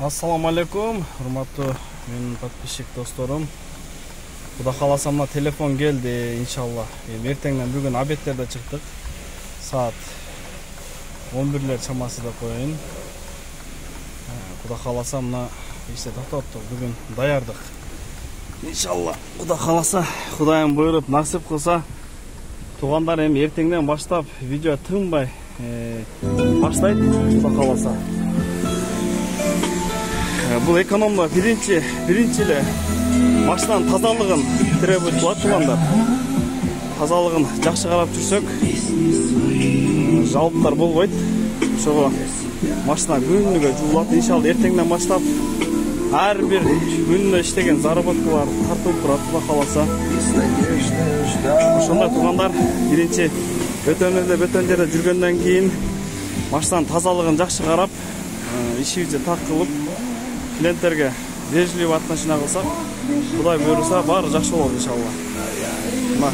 Ассаламу алейкум, урматтуу менин подписчик досторум. Куда кааласа мына телефон келди, иншалла. Эртеңден бүгүн обедтерде чыктык. Саат 11лер чамасы деп коеюн. Куда кааласа мына иште токтоттук, бүгүн даярдык. Иншалла, куда кааласа, Кудайым буйруп насип кылса, туугандар эми эртеңден баштап видео тынбай баштайт, куда кааласа. Бұл экономда биринчи эле машинанын тазалыгын требует кылат туугандар. Тазалыгын жакшы карап жүрсөк, жалыптар болбойт. Ошого машина күнүгө жуулат. Иншалла эртеңден баштап ар бир күнүнө иштеген заработкалар тартылып турат, куда кааласа. Ошондой туугандар биринчи бөтөн жерде жүргөндөн кийин машинанын тазалыгын жакшы карап, ишибизди так кылып, клиенттерге вежливый отношение кылсак, Кудай буйруса, баары жакшы болот иншалла. Мына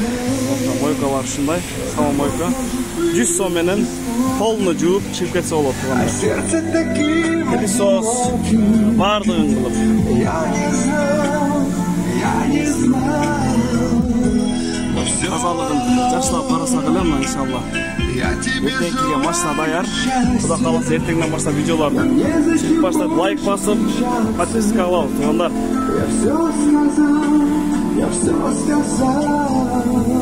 мойкалар ушундай, сама мойка. 100 сом менен полну жууп чыгып кетсе болот туугандар. Пылесос баардыгын кылып. Тазалыгын жакшылап карасак эле мына иншалла. Эртеңкиге машина даяр. Куда кааласа эртеңден баштап видеоларды чыгып баштайт. Лайк басып, подписка кылабыз туугандар. Я все сказал.